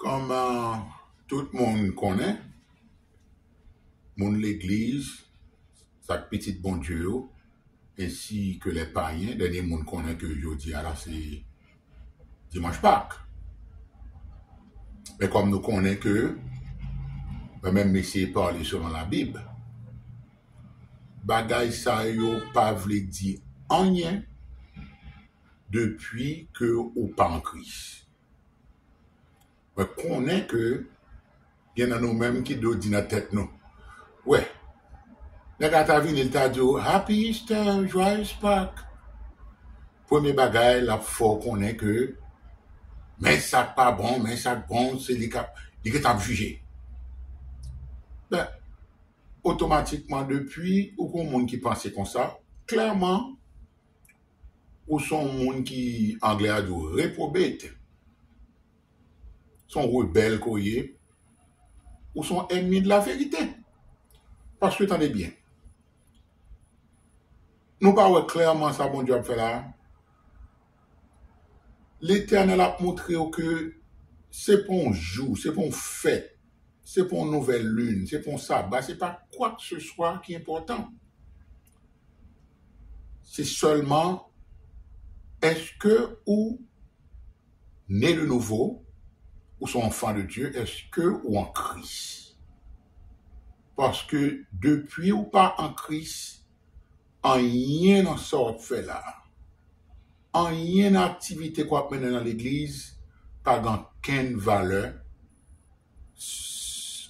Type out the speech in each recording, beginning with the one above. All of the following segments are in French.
Comme tout le monde connaît, l'église, sa petite bon Dieu, ainsi que les païens, dernier monde connaît que je dis c'est dimanche Pâques. Mais comme nous connaissons que, même essayer de parler selon la Bible, bagay sa yo pas vle dire rien depuis que ou pas en Christ. Mais connaît que, il y en a nous-mêmes qui doit dire dans la tête nous. Ouais. Les gars ta vini, il t'a dit Happy Easter, joyeux Pâques. Premier bagay, la faut connaît que mais ça pas bon, c'est les cap, il est jugé. Ben, automatiquement depuis, ou qu'on monde qui pensait comme ça, clairement, ou son monde qui anglais a dit reprobate, sont rebelles courrier, ou sont ennemis de la vérité. Parce que attendez bien. Nous parlons clairement ça, bon Dieu a fait là. L'Éternel a montré que c'est pour un jour, c'est pour une fête, c'est pour une nouvelle lune, c'est pour un sabbat, c'est pas quoi que ce soit qui est important. C'est seulement est-ce que ou né de nouveau, ou sont enfants de Dieu, est-ce que ou en Christ. Parce que depuis ou pas en Christ, en rien n'en sort fait là. En rien d'activité qu'on mène dans l'église, pas d'aucune valeur.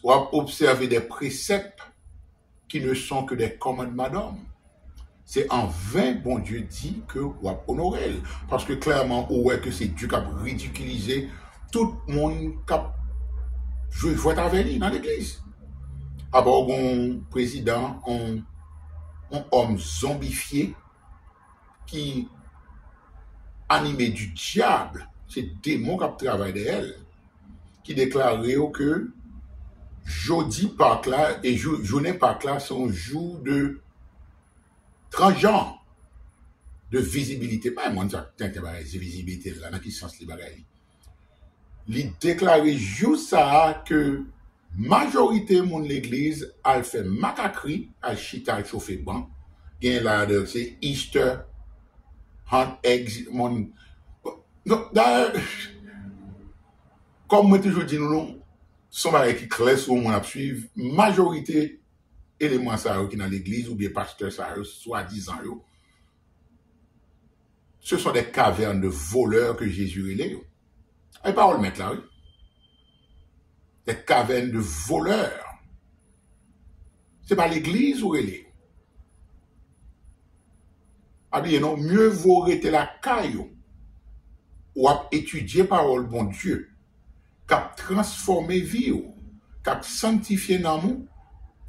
On va observer des préceptes qui ne sont que des commandements d'hommes. C'est en vain, bon Dieu dit que on va honorer. Parce que clairement, on voit que c'est Dieu qui a ridiculisé tout le monde qui a joué avec lui dans l'église. Alors, un président, un homme zombifié qui animé du diable, c'est démon qui travaille d'elle, qui déclarait que jeudi Pâques là et journée Pâques là sont jour de transgenre, de visibilité. Pas moi ça visibilité là, dans quel sens les bagailles. Il déclarait juste ça que majorité de l'église a fait macacri, a chita, a chauffé ban. Gain là c'est Easter hunt eggs mon d'ailleurs comme moi toujours dit nous sont bagay qui clair sur mon à suivre majorité éléments ça qui dans l'église ou bien pasteur ça soi-disant ce sont des cavernes de voleurs que Jésus relève. Et pas on le mettre là, oui. Des cavernes de voleurs. C'est pas l'église ou relève. Ah bien non, mieux vaut rester la caillou ou à étudier parole bon Dieu, qu'à transformer vie ou qu'à sanctifier l'amour,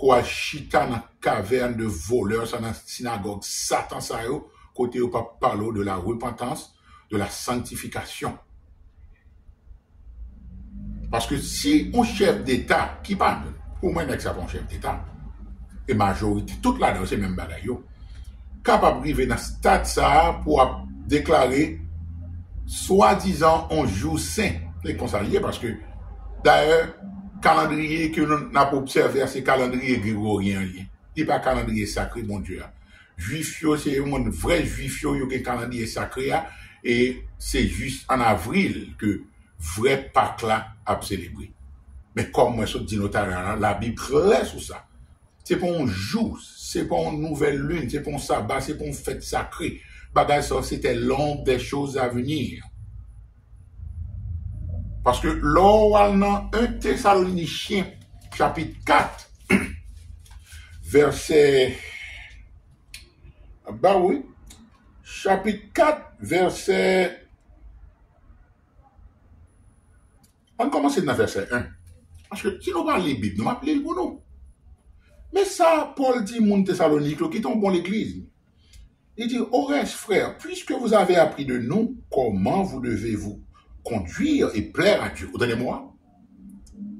qu'à chita dans caverne de voleurs, dans la synagogue Satan ça yo, côté ou pas parler de la repentance, de la sanctification. Parce que si un chef d'État qui parle, ou même avec ça un chef d'État, et majorité, toute la dans ces mêmes bagailles, capable de arriver dans ce stade ça pour déclarer soi-disant un jour saint. C'est comme ça parce que d'ailleurs, calendrier que nous n'avons pas observé, c'est calendrier grégorien. Il n'est pas calendrier sacré, mon Dieu. Juif, c'est un vrai juif, il y a un calendrier sacré, et c'est juste en avril que vrai Pâques là a célébré. Mais comme moi, je dis notamment, la Bible claire sur ça. C'est pour un jour, c'est pour une nouvelle lune, c'est pour un sabbat, c'est pour une fête sacrée. Bagay ça, c'était l'ombre des choses à venir. Parce que lors dans 1 Thessaloniciens, chapitre 4, verset... Bah oui, chapitre 4, verset... On commence dans verset 1. Parce que si nous parlons de la Bible, nous appelons le pour nous. Mais ça, Paul dit, mon Thessalonique, qui tombe dans l'église. Il dit, au reste, frère, puisque vous avez appris de nous comment vous devez vous conduire et plaire à Dieu. Donnez-moi.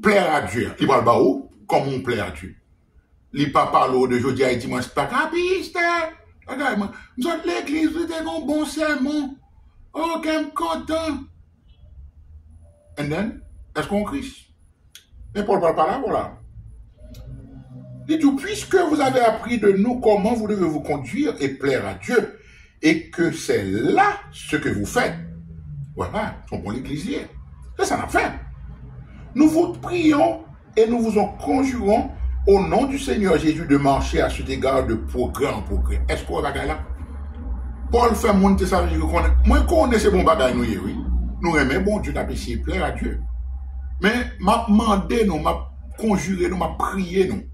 Plaire à Dieu. Il parle pas où? Comment on plaît à Dieu. Il pas parle de jeudi et dimanche, pas capiste. Regarde-moi. Nous sommes l'église, vous êtes un bon sermon. Oh, quel content. And then, Est-ce qu'on Christ? Mais Paul parle pas là, voilà. Il dit, puisque vous avez appris de nous comment vous devez vous conduire et plaire à Dieu, et que c'est là ce que vous faites, voilà, sont pour l'église hier. C'est ça qu'on a fait. Nous vous prions et nous vous en conjurons au nom du Seigneur Jésus de marcher à cet égard de progrès en progrès. Est-ce qu'on va là? Paul fait monter ça, moi je connais ces bons bagages, oui. Nous aimons bon Dieu, d'apprécier, plaire à Dieu. Mais m'a demandé, nous, m'a conjuré, nous, m'a prié, nous.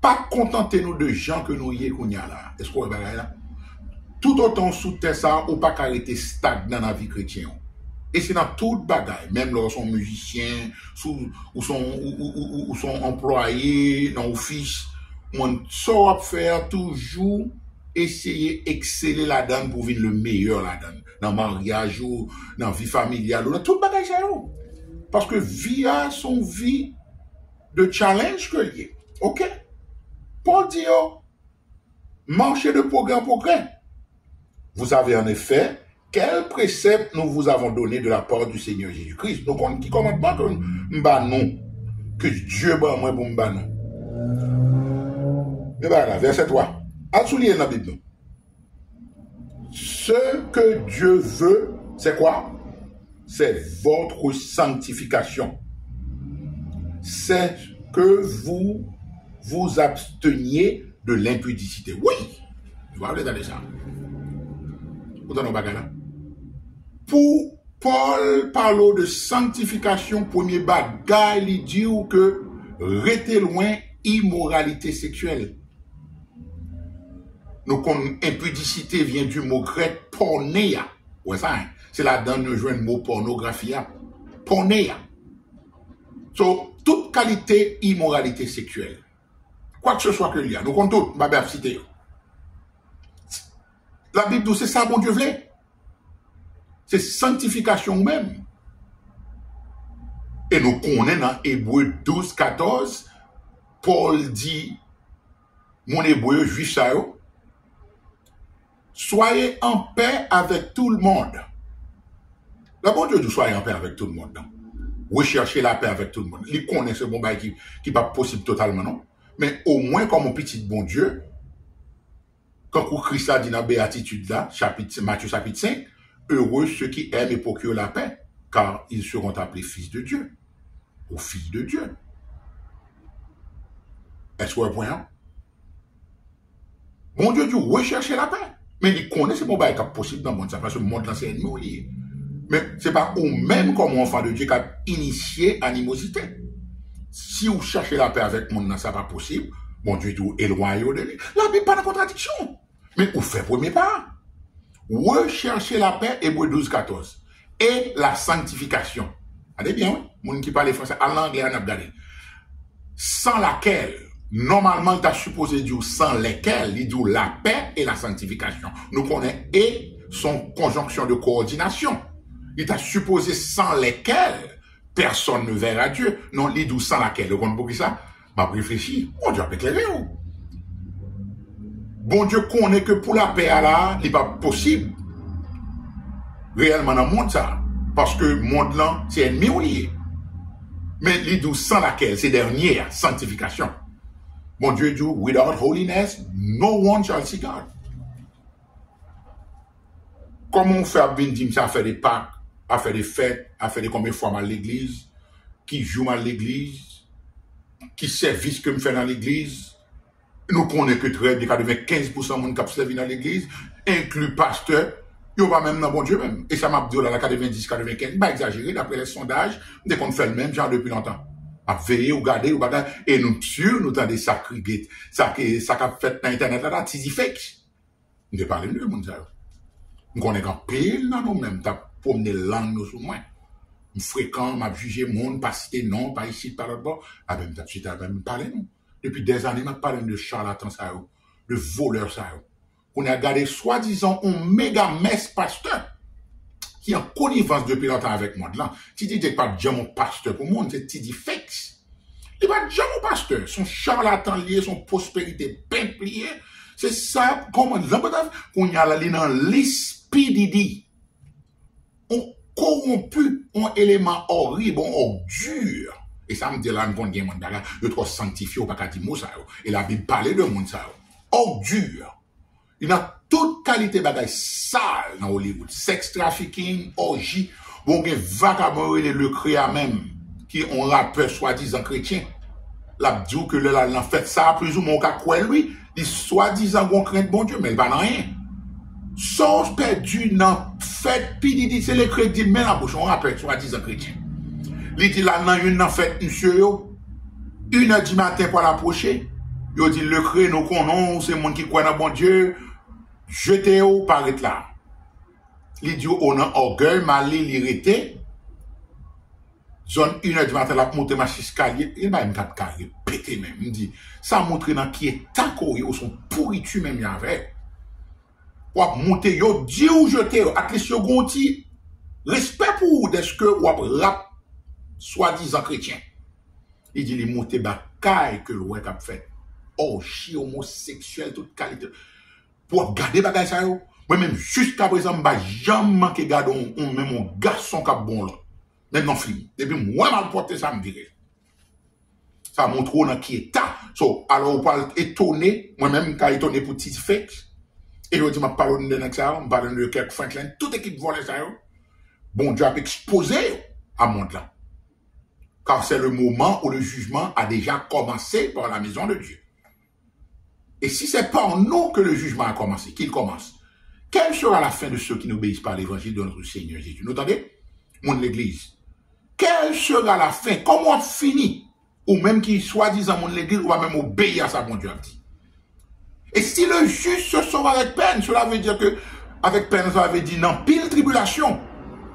Pas contenter nous de gens que nous y qu'on y a là. Est-ce qu'on va là? Tout autant sous terre ça, ou pas arrêter stagnant dans la vie chrétienne. Et c'est dans toute bagaille, même lorsqu'on sont musiciens, ou sont employés dans l'office, on saura faire toujours essayer d'exceller là-dedans pour vivre le meilleur là-dedans. Dans le mariage ou dans la vie familiale ou dans toute bagaille. Parce que vie a son vie de challenge que lié. OK? Paul dit, marchez de progrès en progrès. Vous avez en effet quel précepte nous vous avons donné de la part du Seigneur Jésus-Christ. Donc, on ne commande pas que nous, que Dieu bat moi pour m'ba non. Mais voilà, verset 3. À souligner dans la Bible. Ce que Dieu veut, c'est quoi? C'est votre sanctification. C'est que vous vous absteniez de l'impudicité. Oui! Vous allez dans ça. Pour Paul parle de sanctification, premier bagage, il dit que restez loin immoralité sexuelle. Nous connaissons impudicité vient du mot grec pornéa. Ouais, ça, hein? C'est là-dedans nous jouons le mot pornographie. Pornéa. So, toute qualité immoralité sexuelle. Quoi que ce soit que il y a. Nous comptons tout, ma citer. La Bible dit c'est ça, bon Dieu voulait. C'est sanctification même. Et nous connaissons dans Hébreu 12, 14, Paul dit, mon hébreu juif ça, soyez en paix avec tout le monde. Le bon Dieu dit soyez en paix avec tout le monde. Recherchez la paix avec tout le monde. Il connaît ce bon bail qui n'est pas possible totalement, non? Mais au moins, comme un petit bon Dieu, quand Christ a dit dans la béatitude là, Matthieu chapitre 5, heureux ceux qui aiment et procurent la paix, car ils seront appelés fils de Dieu, ou filles de Dieu. Est-ce que vous voyez? Bon Dieu dit recherchez la paix. Mais il connaît ce bon bail qui est possible dans le monde, ça parce que le monde là c'est ennemi. Mais ce n'est pas vous-même comme enfant de Dieu qui a initié animosité. Si vous cherchez la paix avec le monde, ça n'est pas possible. Bon Dieu dit éloignez-vous de lui. La Bible pas de contradiction. Mais vous faites premier pas. Recherchez la paix, Hébreu 12, 14. Et la sanctification. Allez bien, oui. Moun qui parle français, à l'anglais, on a regardé. Sans laquelle, normalement, tu as supposé dire sans lesquelles, il dit la paix et la sanctification. Nous connaissons et son conjonction de coordination. Il t'a supposé sans lesquelles personne ne verra Dieu. Non, il dit sans laquelle. Vous comprenez ça? M'a réfléchi. Bon Dieu a éclairé. Bon Dieu connaît que pour la paix là, il n'est pas possible. Réellement dans le monde ça. Parce que le monde là, c'est ennemi ou lié. Mais il dit sans laquelle, c'est dernière sanctification. Bon Dieu dit, without holiness, no one shall see God. Comment on fait à Bendim, à faire des Pâques, à faire des fêtes, à faire des combien de fois à l'église, qui joue à l'église, qui service que me fait dans l'église. Nous connaissons que très bien 95% de monde qui servi dans l'église, inclus pasteur, il n'y a pas même dans bon Dieu même. Et ça m'a dit la 90-95, pas exagéré, d'après les sondages, dès qu'on fait le même genre depuis longtemps. À veiller ou garder ou bagarre. Et nous, sûr, nous avons des sacrés guettes. Ça qu'a fait dans Internet là, c'est fake. Nous ne parlons pas de monde. Nous connaissons qu'en pile dans nous-mêmes, t'as promené langue nous sous moi. Nous fréquent, m'a jugé monde, pas cité non, pas ici, pas là-bas. Ah ben, t'as cité, ben, parlé nous. Depuis des années, m'a parlé de charlatan ça, de voleur ça. On a gardé soi-disant un méga messe pasteur qui est en connivence depuis longtemps avec moi. Là, tu dis pas déjà mon pasteur pour moi, c'est tu dis fake. Il va déjà mon pasteur, son charlatan lié, son prospérité bien pliée. C'est ça, comment qu'on y a la ligne dans l'esprit. corrompu, un élément horrible, un ordure. Et ça me dit là, nous avons un bagage, de trop sanctifié, ou pas qu'à dire mot ça. Et la Bible parlait de monde ça. Ordure. Il a toute qualité bagage sale dans Hollywood. Sex trafficking, orgie, bon, il y a vagabond le créa même, qui ont rappeur soi-disant chrétien. La dit que là, fait ça, plus ou moins, quoi lui, il soi-disant qu'on craint bon Dieu, mais il va dans rien. Sauce perdu dans fait, puis il dit, c'est le crédit, mais la bouche, on rappelle soi-disant chrétien. Il dit là, dans une fête, monsieur, 1h du matin pour l'approcher, il dit, le créneau qu'on a, c'est le monde qui croit dans bon Dieu, jetez-vous par là. Il dit, on a orgueil, malé, l'irrité. Zone 1h du matin, la monter ma escalier, il m'a même pas pété même. Il dit, ça montre dans qui est taco, ils sont pourritus même avec. Ou monter, yo, dit ou jeter, à least yo gonti, respect pour vous, d'est-ce que ou rap, soi-disant chrétien. Il dit, il monte bakaille que le ouais a fait. Oh, chi homosexuel, toute qualité. Pour garder bagaille ça yo. Moi-même, jusqu'à présent, je jamais manqué garder même mon garçon qui a bon là. Même dans le film. Depuis moi, mal porté, ça me dirait. Ça montre dans qui est ta. So, alors, on parle étonné, moi-même, quand étonné pour petit fait. Et je dis, je parle de ça, je parle de Kirk Franklin, toute équipe volée ça. Bon Dieu a exposé à monde là. Car c'est le moment où le jugement a déjà commencé par la maison de Dieu. Et si c'est par nous que le jugement a commencé, qu'il commence, quelle sera la fin de ceux qui n'obéissent pas à l'évangile de notre Seigneur Jésus? Vous entendez? Mon l'église. Quelle sera la fin? Comment on finit? Ou même qui soi-disant mon l'église, ou va même obéir à ça, mon Dieu a dit. Et si le juge se sauve avec peine, cela veut dire que, avec peine, ça veut dire non, pile tribulation.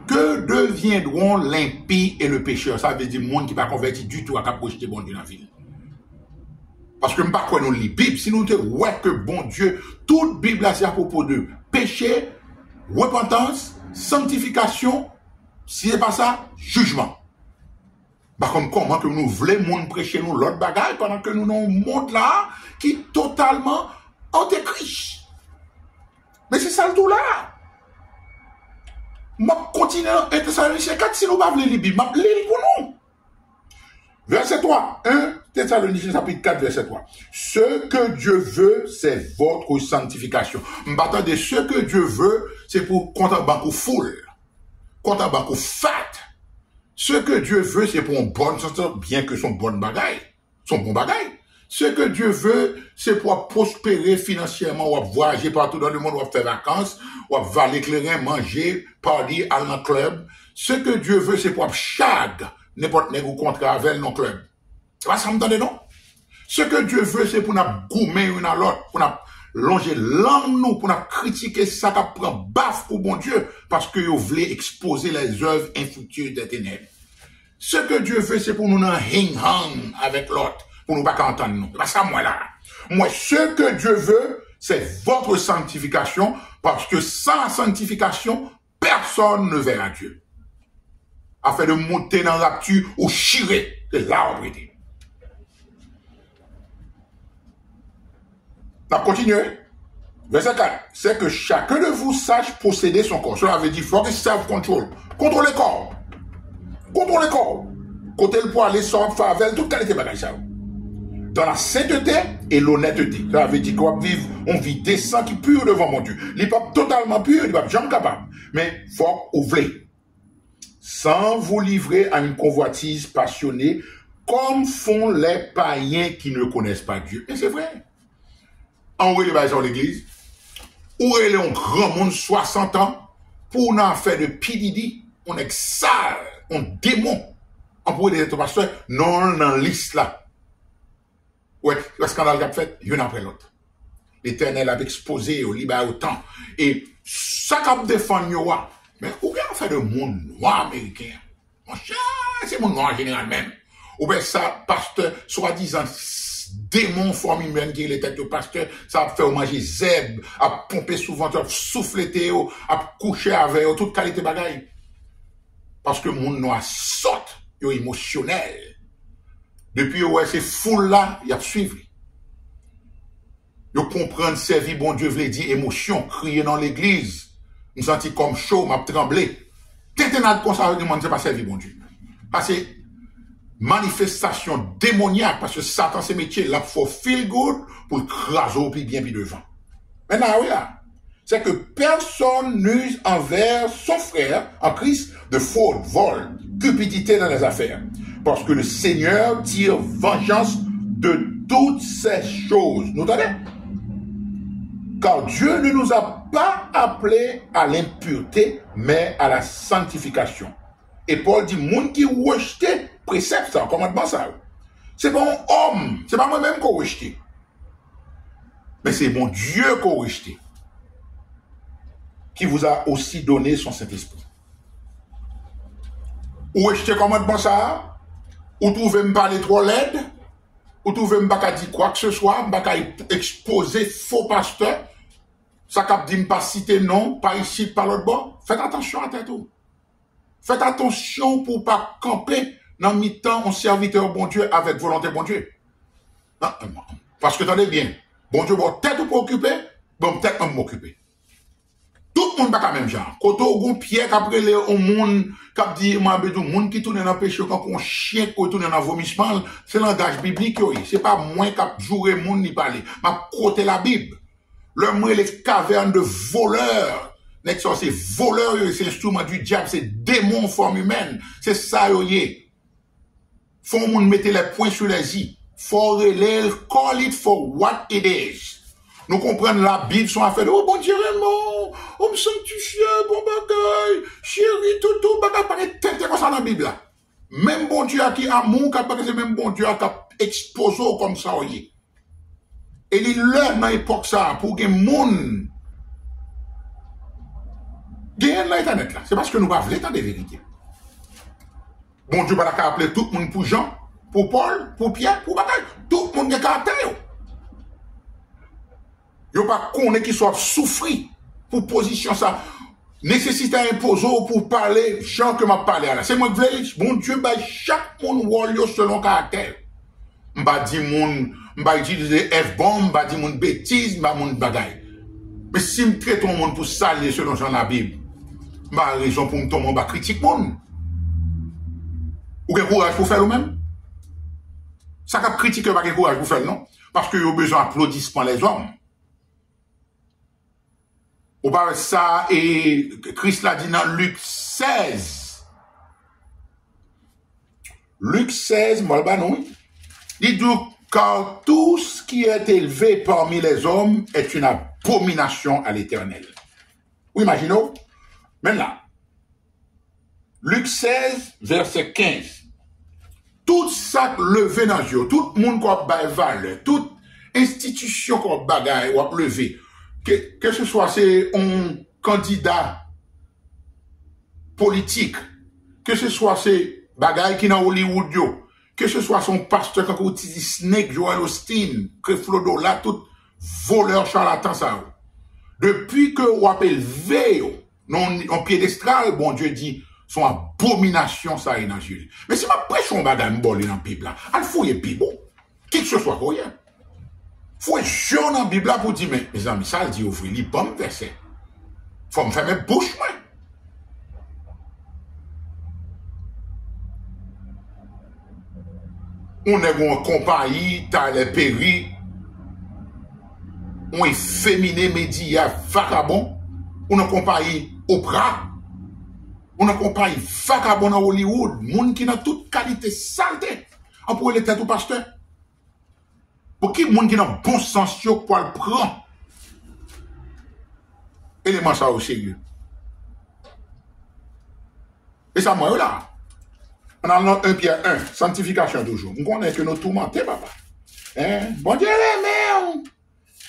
Que deviendront l'impie et le pécheur? Ça veut dire monde qui va convertir du tout à cap rejeter bon Dieu dans la ville. Parce que nous ne pas quoi nous lit Bible. Si nous te ouais que bon Dieu, toute Bible c'est à propos de péché, repentance, sanctification. Si ce n'est pas ça, jugement. Bah comme comment que nous voulons monde prêcher nous l'autre bagaille pendant que nous avons un monde là qui est totalement antéchrist. Mais c'est ça le tout là. Je continue dans 1 Thessaloniciens 4, si nous ne voulons pas lire la Bible, je vais lire pour nous. Verset 3, 1 Thessaloniciens chapitre 4, verset 3. Ce que Dieu veut, c'est votre sanctification. De ce que Dieu veut, c'est pour compter banque full, compter banque fat. Ce que Dieu veut, c'est pour un bon sens, bien que son bon bagaille, son bon bagaille. Ce que Dieu veut, c'est pour prospérer financièrement, ou voyager partout dans le monde, ou faire vacances, ou aller éclairer, manger, parler, aller dans le club. Ce que Dieu veut, c'est pour chag, n'importe quel contrat avec nos clubs. Ça me donne non? Ce que Dieu veut, c'est pour nous goumer une à l'autre, pour nous longer l'âme nous, pour nous critiquer ça, qui prend baffe pour bon Dieu, parce que vous voulez exposer les œuvres infructueuses des ténèbres. Ce que Dieu veut, c'est pour nous hang avec l'autre. Pour nous pas qu'entendre nous. C'est ça, moi, là. Moi, ce que Dieu veut, c'est votre sanctification, parce que sans sanctification, personne ne verra Dieu. Afin de monter dans la rapture ou chirer de l'arbre. On continue. Verset 4. C'est que chacun de vous sache posséder son corps. Cela veut dire, il faut que self-control. Contrôle le corps. Contrôle le corps. Côté le poids, les sortes, favel, toute qualité bagage ça. Dans la sainteté et l'honnêteté. Ça veut dire qu'on vit, on vit décent qui pur devant mon Dieu. Il n'est pas totalement pur, il n'est pas jamais capable. Mais il faut ouvrir. Sans vous livrer à une convoitise passionnée, comme font les païens qui ne connaissent pas Dieu. Et c'est vrai. En où il est dans l'église, où il est un grand monde, 60 ans, pour en faire de PDD, on est sale, on démon. On pourrait dire, pasteur, non, dans la liste là. Ouais, le scandale qu'a fait, l'un après l'autre. L'Éternel a exposé au Liban autant. Et ça qu'a défendu, mais ou bien on fait de monde noir américain. Mon cher, c'est mon noir en général même. Ou bien ça, pasteur, soi-disant, démon forme humaine qui est tête de pasteur, ça a fait manger zèbre, à pomper souvent, à souffler Théo, à coucher avec toute qualité bagaille. Parce que mon noir saute, il est émotionnel. Depuis ouais, ces foules-là, il a suivi. Ils comprennent, servir, bon Dieu, voulait dire émotion, crier dans l'église. Je me senti comme chaud, m'a tremblé. Téténade comme ça, c'est pas servir bon Dieu. Parce que manifestation démoniaque, parce que Satan, c'est métier, là, faut feel good pour craser puis bien puis devant. Maintenant, oui, là, c'est que personne n'use envers son frère en Christ de faute, vol, cupidité dans les affaires. Parce que le Seigneur tire vengeance de toutes ces choses. Vous entendez? Car Dieu ne nous a pas appelés à l'impureté, mais à la sanctification. Et Paul dit, monde qui rejette précepte, ça, commandement ça. C'est bon homme, c'est pas moi-même qu'on rejette. Mais c'est mon Dieu qu'on rejette. Qui vous a aussi donné son Saint-Esprit. Ou rejetez commandement ça, ou trouvez me parler trop laide, ou trouvez me pas dire quoi que ce soit, me pas exposer faux pasteur, ça cap dit me pas citer non, pas ici, pas l'autre bord. Faites attention à tout. Faites attention pour pas camper dans mi-temps un serviteur bon Dieu avec volonté bon Dieu. Non, parce que attendez bien, bon Dieu va peut-être pour occuper, bon peut-être m'occuper. Tout le monde pas même genre. Quand on Pierre qui après le monde qui dit moi besoin monde qui tourne dans péché quand un chien qui tourne dans vomissement, c'est langage biblique yo. C'est pas moi qui jouer monde ni parler. M'a côté la Bible. Le moi les cavernes de voleurs. Nek ça c'est voleurs, c'est instrument du diable, c'est démon en forme humaine. C'est ça yo yé. Faut monde mettre les points sur les i. Faut call it for what it is. Nous comprenons la Bible, son affaire de, oh bon Dieu, Raymond, oh me sanctifié, bon bagaille, chéri, tout, bagaille, paraît tête comme ça dans la Bible là. Même bon Dieu qui a amour, qui a même bon Dieu qui a exposé comme ça, oui. Et il est dans l'époque ça, pour que les gens gagnent l'internet là. C'est parce que nous ne voulons pas des vérités. Bon Dieu, pas appeler tout le monde pour Jean, pour Paul, pour Pierre, pour bagaille. Tout le monde a caractère. Yo pas connaît qui soit souffri pour position ça. Nécessité à imposer pour parler, Jean que m'a parlé là. C'est moi qui veux, bon Dieu, bah, chaque monde rôle selon caractère. M'ba dit moun, m'ba utiliser F-bomb, m'ba dit moun bêtise, m'ba moun bagaille. Mais si m'traite ton monde pour salir selon Jean la Bible, m'ba raison pour m'tomber, m'ba critique monde. Ou quel courage pour faire le même? Ça qu'a critiqué, pas quel courage pour faire, non? Parce que yo besoin d'applaudissements les hommes. Ou par ça, et Christ l'a dit dans Luc 16. Luc 16, moi, non. Il dit, car tout ce qui est élevé parmi les hommes est une abomination à l'Éternel. Vous imaginez? Maintenant, Luc 16, verset 15. Tout ça levé dans Dieu, tout le monde qui a valeur, toute institution qui a bagaille, ou a levé. Que ce soit c'est un candidat politique, que ce soit c'est bagaille qui dans Hollywood, que ce soit son pasteur quand on dit Snake, Joel Austin, que Flodo, là, tout voleur charlatan ça. Depuis que on appelle veille, non piédestal, bon Dieu dit, son abomination ça est dans Dieu. Mais si ma prêche on bagaille m'bolé dans la Bible là, al fouiller Bible, qui que ce soit pour rien. Faut être jeune dans la Bible pour dire, mais mes amis, ça le dit, ouvrir les bons versets. Faut me faire mes bouches, moi. On est en compagnie, t'as les péris, on est féminin, média, vagabond, on est en compagnie Oprah, on est en compagnie vagabond dans Hollywood, monde qui n'a toute qualité saleté, on pourrait les têtes au pasteur. Pour qui monde qui n'a bon sens pour le prendre? Élément ça au sérieux. Et ça, moi, là. On a 1 Pierre 1, sanctification toujours. On connaît que nous tourmentons, papa. Hein? Bon Dieu les mains.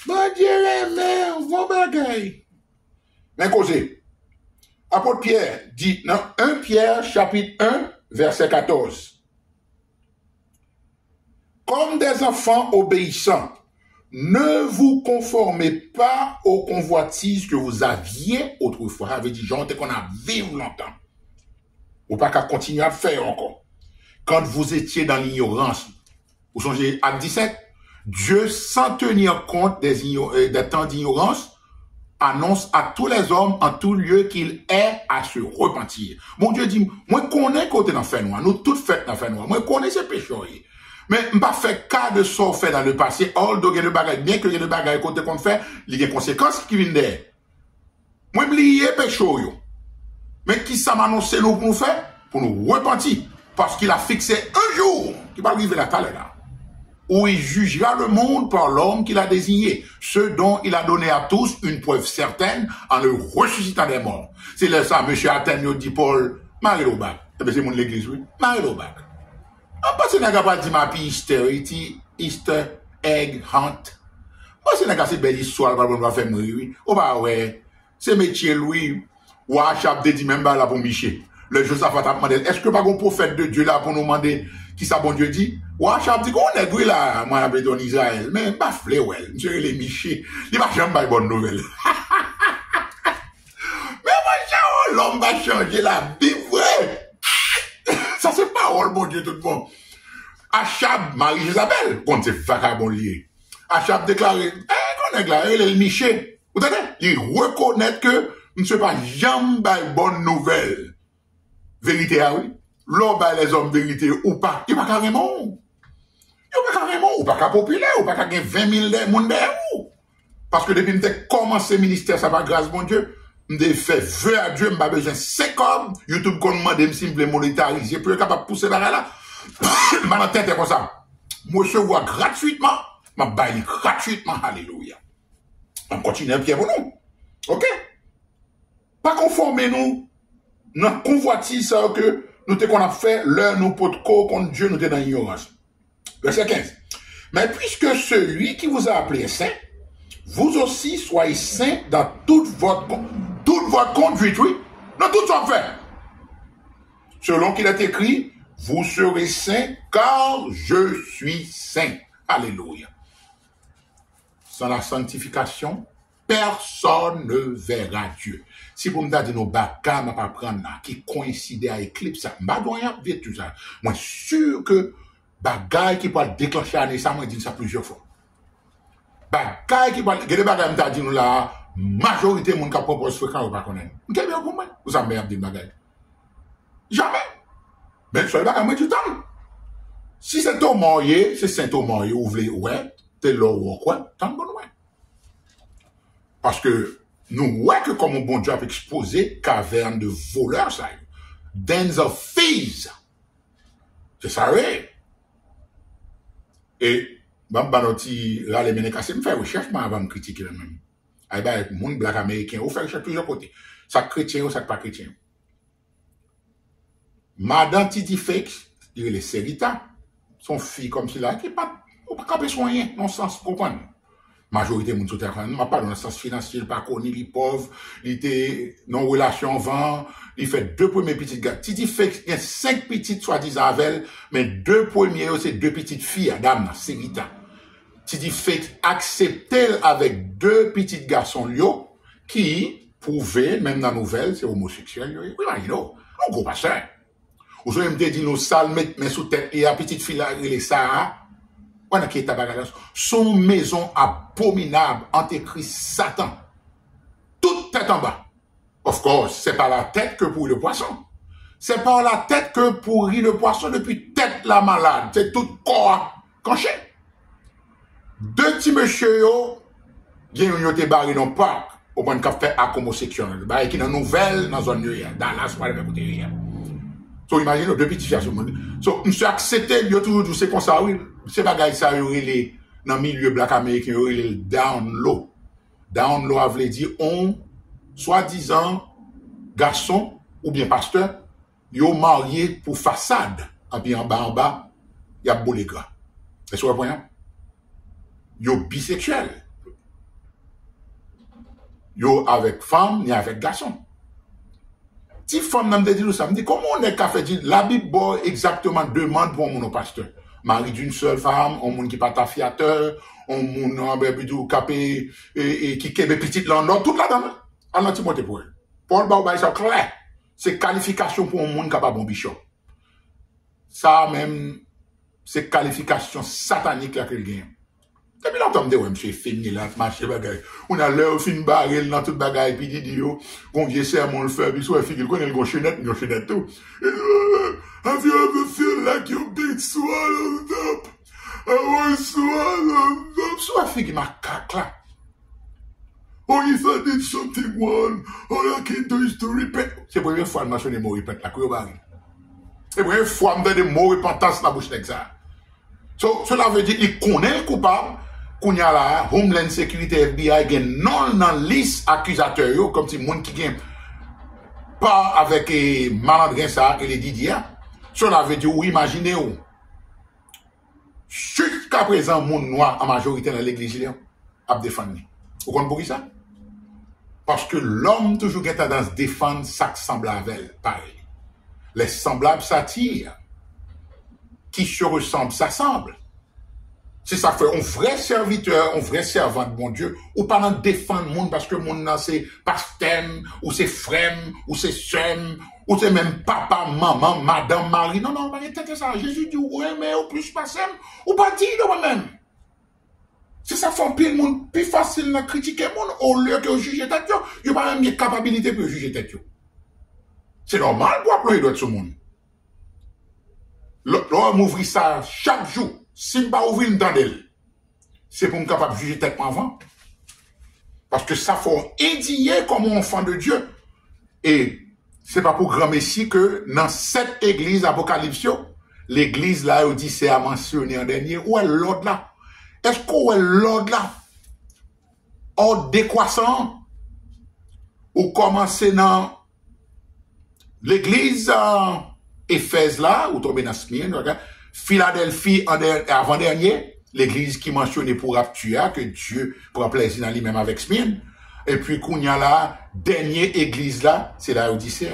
Bon Dieu les mains. Vos bagailles. Mais causez. Apôtre Pierre dit dans 1 Pierre chapitre 1, verset 14. Comme des enfants obéissants, ne vous conformez pas aux convoitises que vous aviez autrefois. Ça veut dire, genre, qu'on a vécu longtemps. Ou pas qu'à continuer à faire encore. Quand vous étiez dans l'ignorance, vous songez à 17, Dieu, sans tenir compte des temps d'ignorance, annonce à tous les hommes en tout lieu qu'il est à se repentir. Mon Dieu dit, moi connais côté dans fait noir, nous toutes faites dans fait noir, moi connais ces péchés. Mais pas fait cas de ça fait dans le passé, although le bagage, bien que le bagage côté qu'on fait, il y a des conséquences qui viennent derrière. Moi oublié péché yo. Mais qui ça m'annonce nous pour nous faire? Pour nous repentir. Parce qu'il a fixé un jour, qui va arriver là, où il jugera le monde par l'homme qu'il a désigné, ce dont il a donné à tous une preuve certaine en le ressuscitant des morts. C'est là ça, M. Athénio dit Paul, Marie Lobac. C'est mon l'église, oui. Marie Lobac. En passant, n'a pas dit ma Easter egg hunt. Moi, c'est une belle histoire, on va faire mourir, oui. Oh, bah, ouais. C'est métier, Louis. Ou à Chap dit même là pour Michel. Le Josaphat a demandé, est-ce que pas un prophète de Dieu là pour nous demander qui ça bon Dieu dit? Ou à Chap dit qu'on est doué là, moi, avec ton Israël. Mais, bah, flé, ouais. Monsieur, les Michel. Il va jamais pas bonne nouvelle. Mais, moi, l'homme va changer la Bible, ouais. Ça, c'est parole, mon Dieu, tout le monde. Achab, Marie-Isabelle, quand c'est vagabond lié. Achab déclaré, qu'on est là, il est le Michel. Vous entendez? Il reconnaît que ne sais pas jamais bonne nouvelle. Vérité, ah oui. L'homme, les hommes vérité ou pas. Il n'y a pas carrément. Il n'y a pas carrément. Ou pas qu'à populaire, ou pas qu'à 20 000 monde derrière. Parce que depuis que j'ai commencé le ministère, ça va grâce, mon Dieu. J'ai fait vœu à Dieu, j'ai besoin de 5 hommes. YouTube, qu'on m'a demandé de me monétariser. Pour être capable de pousser là là. Ma tête est comme ça. Moi, je vois gratuitement. Ma baille gratuitement. Alléluia. On continue un pied pour nous. OK? Pas conformer nous. Dans convoitise que nous qu'on a fait, l'heure nous pot contre Dieu, nous sommes dans l'ignorance. Verset 15. Mais puisque celui qui vous a appelé saint, vous aussi soyez saints dans toute votre conduite, oui, dans tout ce qu'on fait. Selon qu'il est écrit, vous serez saints car je suis saint. Alléluia. Sans la sanctification, personne ne verra Dieu. Si vous me dites nos bagages, je pas prendre là, qui coïncide avec l'éclipse, je ne dois rien dire tout ça. Moi, sûr que bagages qui peuvent déclencher la naissance, moi, je dis ça plusieurs fois. Bagages qui peuvent, il y a des bagages qui dit nous là, majorité de gens qui proposent fréquent ou pas connaître. Vous avez bien pour moi? Vous avez bien dit bagages. Jamais. Mais sur les bagages, moi, du temps. Si c'est ton marié, c'est Saint-Thomas marié, vous voulez, ouais, t'es là ou quoi, tant bon, ouais. Parce que, nous, ouais, que comme un bon Dieu a exposé, caverne de voleurs, ça, dens of thieves. C'est ça, oui. Et, banoti, là, les ménécassés, me fait recherche, mais avant de me critiquer même. Ah, ben, mon black américain, ou fait recherche plusieurs côtés. Ça chrétien ou ça pas chrétien. Madame Titi Fake, il est les Serita, son fille comme cela, qui pas, ou pas capé soigner, non sens, comprendre. Majorité moun soute akran, m'a pas dans le sens financier, pas connu, les pauvres, il était non relation vent, il fait 2 premiers petites gars. Titi fait, il y a 5 petites soi-disant avec elle, mais 2 premiers, c'est 2 petites filles, dame, c'est Rita. Titi fait accepter avec 2 petits garçons, yo, qui prouvaient, même dans la nouvelle, c'est homosexuel, oui, you know, un gros pasteur. Ou soit, il me dit, nous sales, mais sous tête, et la petite fille là, il est Sarah, son maison abominable, antéchrist Satan. Toute tête en bas. Of course, c'est pas la tête que pour le poisson. C'est pas la tête que pour le poisson depuis tête la malade. C'est tout corps canché. 2 petits monsieur, ils ont été barrés dans le parc, au point de fait à homosexuel. Barrés qui dans nouvelle, dans une zone, Dallas, pas de côté rien. So, imaginez, 2 petits filles à ce monde. So, monsieur accepté, il y a toujours, c'est comme ça, oui. C'est bagaille ça, il y a dans le milieu black américain, il y a down low. Down low, a voulu dire, on, soi-disant, garçon, ou bien pasteur, ils ont marié pour façade. Et puis en bas, il y a beau les gars. Est-ce que vous voyez? Ils sont bisexuels. Ils sont avec femme, ni avec garçon. Si femme n'a pas dit ça, me dit, comment on est qu'à faire dire, la Bible exactement demande pour mon pasteur. Mari d'une seule femme, on monde qui pas ta fiateur, on monde plutôt capé et qui kebe petite landor, toute la dame. En Timothée pour elle. Paul Baoba ça clair. C'est qualification pour un monde capable bon bishop. Ça même c'est qualification satanique là qu'il gagne. Depuis longtemps, je me suis fini là, marché bagay. On a l'air fin barrel dans toute bagay, puis dit, qu'on vient sermon le faire, puis soit figure, qu'on a le chenette tout. Have you ever feel like you're being swallowed up? I was swallowed up. Soit figure, ma cac là. Oh, if I did something wrong, all I can do is to repent. C'est la première fois que je mentionne le mot repent, la couille au baril. C'est la première fois que je donne le mot repentance dans la bouche de ça. Cela veut dire qu'il connaît le coupable, qu'on y a là, Homeland Security FBI, gen non dans liste accusateur, comme si le monde qui vient pas avec malandrin ça, et les Didier. Cela veut dire, oui, imaginez-vous. Jusqu'à présent, le monde noir en majorité dans l'église, il a défendu. Vous comprenez pour ça? Parce que l'homme toujours a tendance à défendre sa semblable, pareil. Les semblables s'attirent. Qui se ressemble, s'assemble. C'est ça fait un vrai serviteur, un vrai servant de bon Dieu, ou pas dans défendre le monde parce que le monde c'est pasteur, ou c'est frère, ou c'est soeur, ou c'est même papa, maman, madame, mari. Non, non, c'est ça. Jésus dit, ouais, mais au plus pas ou pas dire de moi-même. C'est ça fait un peu le monde plus facile de critiquer le monde au lieu que juger tête. Il n'y a pas même une capacité pour juger tête. C'est normal pour appeler d'autres ce monde. L'homme ouvre ça chaque jour. Si je ne pas ouvrir une dent d'elle, c'est pour me capable de juger tête avant. Parce que ça faut édier comme enfant de Dieu. Et c'est pas pour grand messie que dans cette église Apocalypse, l'église là, Odyssée a mentionné en dernier, où est l'ordre là? Est-ce qu'on est l'ordre là? Ordre décroissant? Ou commencer dans l'église Éphèse là, ou tomber dans Smyrne, Philadelphie avant-dernier, l'église qui mentionnait pour Aptua, que Dieu prend plaisir dans lui-même avec Smyrne. Et puis, qu'on y a là, dernière église là, c'est la Odyssée.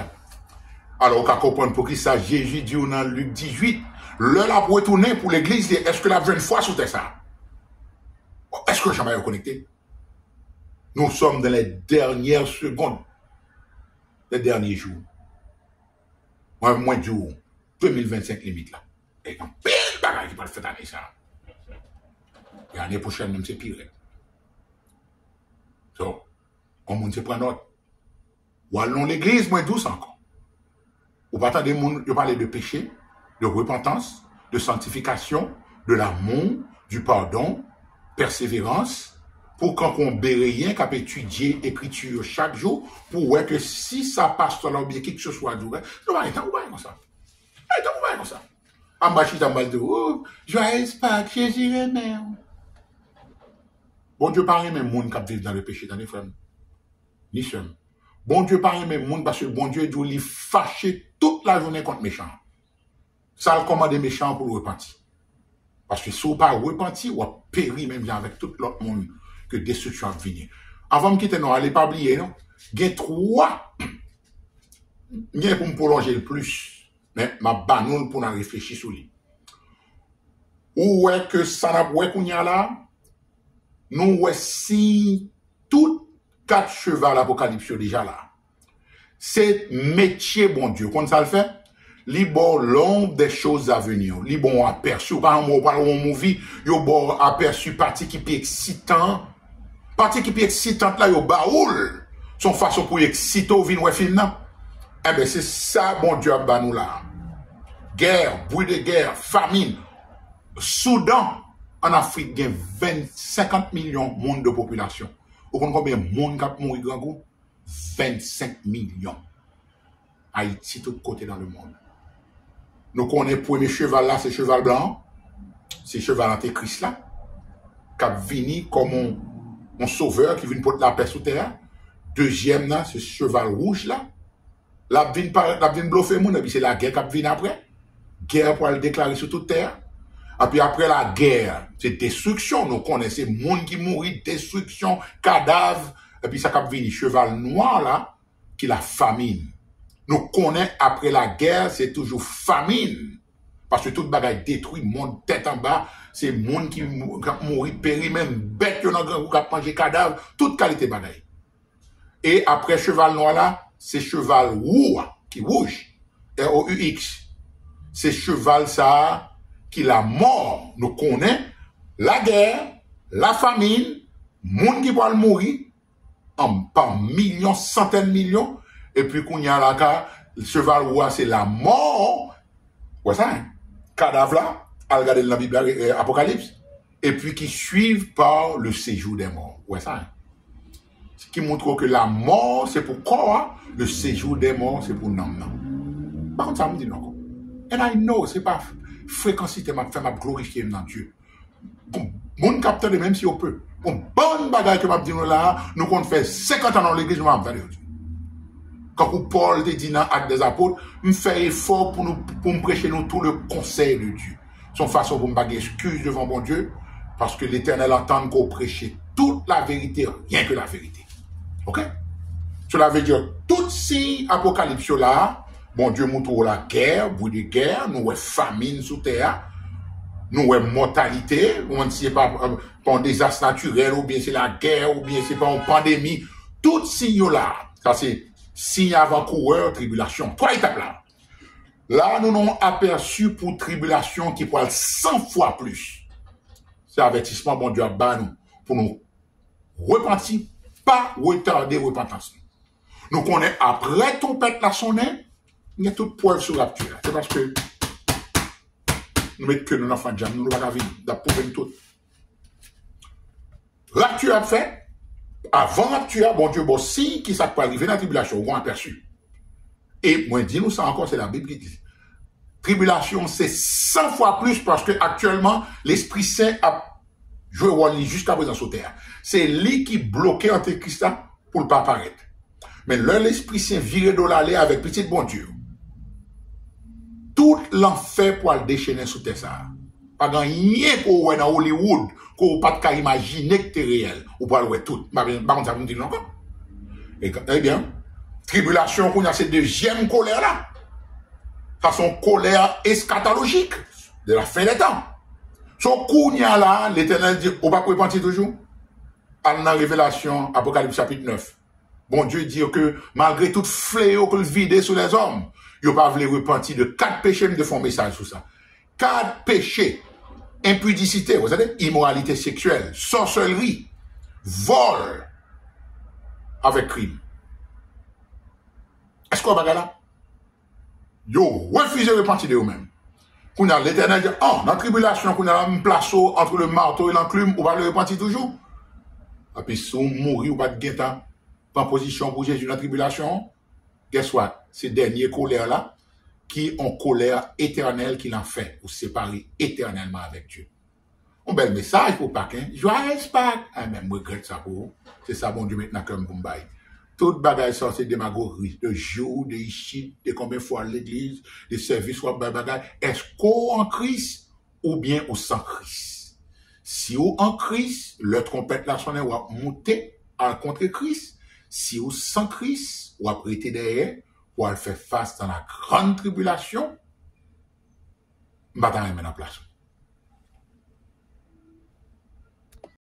Alors, on peut comprendre pour qui ça, Jésus dit dans Luc 18, l'heure a retourné pour l'église, est-ce que la jeune foi sous ça? Est-ce que jamais connecté? Nous sommes dans les dernières secondes, les derniers jours. Moins de jours, 2025 limite là. Et un bel bagage qui peut le faire l'année ça. Et l'année prochaine, même c'est pire. Donc, comme on se prend note. Ou allons l'église, moins douce encore. Ou pas attendre de parler de péché, de repentance, de sanctification, de l'amour, du pardon, persévérance, pour quand on béret rien, qu'à étudier l'écriture chaque jour, pour voir que si ça passe sur l'objet, qui que ce soit, nous va être comme ça. Comme ça. En bas, je suis dans le dos, oh, joyeuse Pâques, Jésus est mère. Bon Dieu, pareil, même monde qui vit dans le péché, dans les frères. Ni seul. Bon Dieu, pareil, même monde, parce que bon Dieu doit lui fâcher toute la journée contre méchants. Ça le commande des méchants pour le repentir. Parce que si vous ne pas repentir, vous périr même avec tout l'autre monde que destruction va venir. Avant de quitter, non, allez pas oublier, non? Il y a trois. Il y a pour me prolonger le plus. Mais ma banane pour en réfléchir sur lui. Où est que ça n'a pas qu'on y a là? Nous voici tout 4 chevaux l'Apocalypse déjà là. C'est métier, bon Dieu. Quand ça le fait? Li bon long des choses à venir. Li bon aperçu. Par exemple, on parle de movie, yo bon aperçu partie qui est excitant. Partie qui est excitante là, yo baoul. Son façon pour exciter au vin ou film nan. Eh ben, c'est ça, bon Dieu, à nous là. Guerre, bruit de guerre, famine. Soudan, en Afrique, il y a 50 millions de monde de population. Vous comprenez combien de monde qui mouru grand coup? 25 millions. Haïti, tout côté dans le monde. Nous connaissons le premier cheval là, c'est cheval blanc. C'est cheval antéchrist là. Qui a venu comme un sauveur qui vient porter la paix sous terre. Deuxième là, c'est cheval rouge là. La vient bluffer moun, et puis c'est la guerre qui vient après. Guerre pour le déclarer sur toute terre. Et puis après la guerre, c'est destruction. Nous connaissons les gens qui mourent, destruction, cadavre. Et puis ça qui vient, cheval noir là, qui la famine. Nous connaissons après la guerre, c'est toujours famine. Parce que toute bagaille détruit, monde tête en bas, c'est monde qui mourent, péri, même bête, qui a mangé cadavre, toute qualité bagaille. Et après cheval noir là, c'est cheval roux, qui rouge, R-O-U-X. C'est cheval ça, qui la mort, nous connaît la guerre, la famine, monde qui va mourir, par millions, centaines de millions, et puis qu'on y a la cas, le cheval roi, c'est la mort. Ouais, ça, hein? Cadavre là, à regarder dans la Bible, Apocalypse, et puis qui suivent par le séjour des morts. Ouais, ça, hein? Ce qui montre que la mort, c'est pour quoi? Le séjour des morts, c'est pour non. Par contre, ça me dit non. And I know, c'est pas fréquencité, m'a fait m'a glorifier dans Dieu. Mon capteur, même si on peut. Bon, bonne bagaille que m'a dit là, nous qu'on fait 50 ans dans l'église, nous m'a dit. Quand Paul te dit dans Actes des Apôtres, me fait effort pour me prêcher nous tout le conseil de Dieu. Son façon pour me baguer excuse devant mon Dieu, parce que l'Éternel entend qu'on prêche toute la vérité, rien que la vérité. Ok? Cela veut dire, tout si apocalypse là, bon Dieu montre la guerre, bruit de guerre, nous avons famine sous terre, nous avons mortalité, on si c'est pas un désastre naturel, ou bien c'est la guerre, ou bien c'est pas une pandémie, tout signe là, ça c'est signe avant-coureur, tribulation. Trois étapes là. Là, nous avons aperçu pour tribulation qui parle 100 fois plus. C'est avertissement, bon Dieu, à bas nous, pour nous repentir, pas retarder repentance. Nous connaissons après ton pète la sonner, il y a toute poil sur la pture. C'est parce que nous mettons que nous n'avons pas de jam, nous n'avons pas de vie, d'approuver tout. Rapture a fait, avant rapture, bon Dieu, bon, si qui ça peut arriver dans la tribulation, on a aperçu. Et moi, dis-nous ça encore, c'est la Bible qui dit. Tribulation, c'est 100 fois plus parce que actuellement, l'Esprit Saint a joué rôle jusqu'à présent sur terre. C'est lui qui bloquait Antéchrist pour ne pas apparaître. Mais là, l'Esprit Saint viré de l'aller avec petit bon Dieu. Tout l'enfer pour le déchaîner sous terre ça. Pas grand rien qu'on voit dans Hollywood, qu'on pas de imaginer que c'est réel. Ou pas le voir tout. Par contre, ça vous dit encore. Eh bien, tribulation qu'on a cette deuxième colère là. Ça son colère eschatologique de la fin des temps. Son qu'on y a là, l'Éternel dit, on va pas repentir toujours. À la Révélation, Apocalypse chapitre 9. Bon Dieu dit que malgré tout fléau que le vide sur les hommes, il pas voulu repentir de 4 péchés, de font message sur ça. 4 péchés. Impudicité, vous savez, immoralité sexuelle, sorcellerie, vol, avec crime. Est-ce qu'on va là? Yo, refusez de repentir de vous-même. Qu'on a l'Éternel dit, oh, dans la tribulation, qu'on a un place entre le marteau et l'enclume, on va le repentir toujours. Et puis, si on mourit ou pas de guetta, en position pour Jésus dans la tribulation, guess what? Ces derniers colères-là, qui ont colère éternelle qu'il en fait, pour se séparer éternellement avec Dieu. Un bel message pour Pâques, hein? Joyeux Pâques! Ah, mais je regrette ça pour vous. C'est ça, bon Dieu, maintenant, comme vous me baillez. Toute bagaille sortie de démagogie, de jour, de ici, de combien de fois l'église, de services, ou bagaille. Est-ce qu'on en Christ ou bien au sans Christ? Si ou en Christ, le trompette là sonne ou a monté à contre Christ. Si ou sans Christ, ou a prêté derrière, ou a fait face dans la grande tribulation, m'attends à mettre en place.